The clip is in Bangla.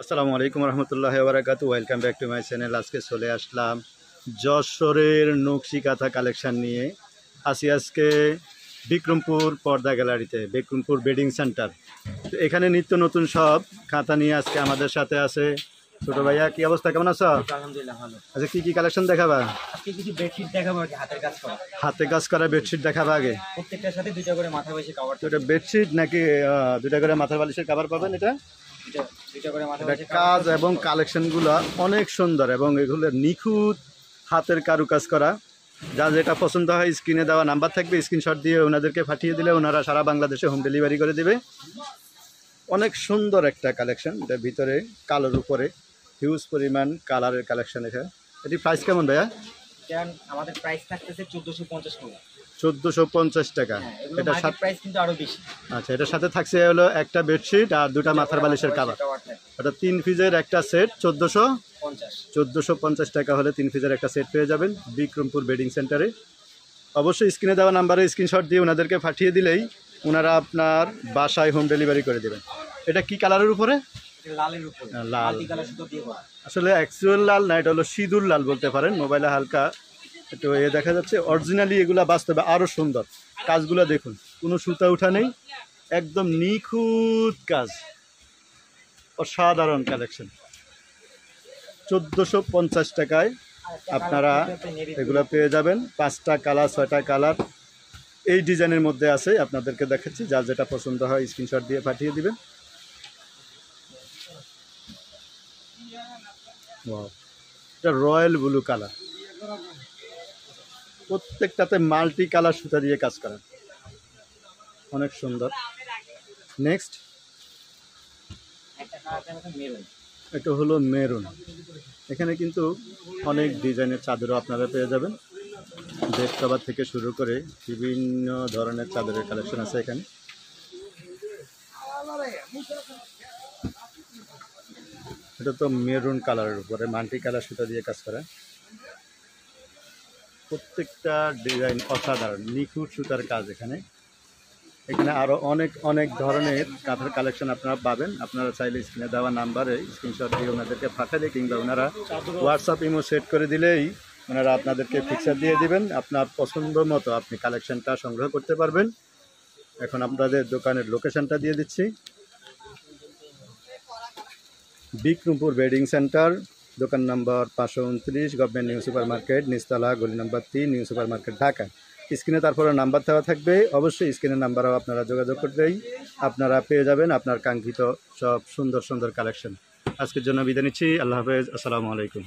আসসালামু আলাইকুম রহমতুল্লাহ বারাকাতু। Welcome back to my channel. আজকে চলে আসলাম যশোরের নকশি কাঁথা কালেকশন নিয়ে। আজকে বিক্রমপুর পর্দা গ্যালারিতে, বিক্রমপুর বেডিং সেন্টার। তো এখানে নিত্য নতুন সব কাঁথা নিয়ে আজকে আমাদের সাথে আছে ছোট ভাইয়া। কি অবস্থা, কেমন আছো? আলহামদুলিল্লাহ ভালো। আচ্ছা, কি কালেকশন দেখাবা? আজকে কিছু বেডশিট দেখাবো, হাতে কাজ করা বেডশিট দেখাবা আগে। প্রত্যেকটার সাথে দুইটা করে মাথা বালিশের কভার। তো এটা বেডশিট নাকি দুইটা করে মাথার বালিশের কভার পাবেন? এটা দুইটা করে মাথা এটা বালিশের কাজ এবং কালেকশনগুলো অনেক সুন্দর এবং এগুলো নিখুঁত হাতের কারুকাজ করা। যা যেটা পছন্দ হয় স্ক্রিনে দেওয়া নাম্বার থাকবে, স্ক্রিনশট দিয়ে ওনাদেরকে পাঠিয়ে দিলে ওনারা সারা বাংলাদেশে হোম ডেলিভারি করে দেবে। অনেক সুন্দর একটা কালেকশন। এটার ভিতরে কালোর উপরে হিউজ পরিমাণ কালারের কালেকশন। এটি প্রাইস কেমন ভাইয়া? আমাদের প্রাইস থাকতেছে 1450 টাকা। 1450 টাকা। এটা সাথে প্রাইস কিন্তু আরো বেশি। আচ্ছা, এটার সাথে থাকছে হলো একটা বেডশিট আর দুটা মাথার বালিশের কভার। এটা 3 পিসের একটা সেট 1450 টাকা হলে 3 পিসের একটা সেট পেয়ে যাবেন বিক্রমপুর বেডিং সেন্টারে। অবশ্যই স্ক্রিনে দেওয়া নাম্বারে স্ক্রিনশট দিয়ে ওনাদেরকে পাঠিয়ে দিলেই ওনারা আপনার বাসায় হোম ডেলিভারি করে দেবেন। এটা কি কালারের উপরে? লালের উপরে, লাল। কালার সুতো দিয়ে করা। আসলে অ্যাকচুয়াল লাল না, এটা হলো সিঁদুর লাল বলতে পারেন। মোবাইলে হালকা একটু দেখা যাচ্ছে। অরিজিনালি এগুলা বাস্তবে আরও সুন্দর। কাজগুলো দেখুন, কোনো সুতা উঠা নেই, একদম নিখুঁত কাজ, অসাধারণ কালেকশন। 1450 টাকায় আপনারা এগুলো পেয়ে যাবেন। 5টা কালার 6টা কালার এই ডিজাইনের মধ্যে আছে। আপনাদেরকে দেখাচ্ছি, যার যেটা পছন্দ হয় স্ক্রিনশট দিয়ে পাঠিয়ে দিবেন। এটা রয়্যাল ব্লু কালার, প্রত্যেকটাতে মাল্টি কালার সুতা দিয়ে কাজ করা, অনেক সুন্দর। নেক্সট এটা হলো মেরুন। এখানে কিন্তু অনেক ডিজাইনের চাদরও আপনারা পেয়ে যাবেন। বেড কভার থেকে শুরু করে বিভিন্ন ধরনের চাদরের কালেকশন আছে এখানে। এটা তো মেরুন কালারের উপরে মাল্টি কালার সুতা দিয়ে কাজ করা। প্রত্যেকটা ডিজাইন অসাধারণ, নিখুঁত সুতার কাজ। এখানে আরও অনেক ধরনের কাঁথার কালেকশন আপনারা পাবেন। আপনারা চাইলে স্ক্রিনে দেওয়া নাম্বারে স্ক্রিনশট দিয়ে ওনাদেরকে পাঠালে কিংবা ওনারা হোয়াটসঅ্যাপ ইমো সেট করে দিলেই ওনারা আপনাদেরকে পিকচার দিয়ে দিবেন। আপনার পছন্দ মতো আপনি কালেকশনটা সংগ্রহ করতে পারবেন। এখন আপনাদের দোকানের লোকেশনটা দিয়ে দিচ্ছি। বিক্রমপুর বেডিং সেন্টার, দোকান নম্বর 529, গভর্নমেন্ট নিউ সুপার মার্কেট, নিচতলা, গলি নম্বর 3, নিউ সুপার মার্কেট, ঢাকা। স্ক্রিনে তারপরে নাম্বার দেওয়া থাকবে। অবশ্যই স্ক্রিনের নাম্বারও আপনারা যোগাযোগ করলেই আপনারা পেয়ে যাবেন আপনার কাঙ্ক্ষিত সব সুন্দর কালেকশন। আজকের জন্য বিদায় নিচ্ছি। আল্লাহ হাফেজ। আসসালামু আলাইকুম।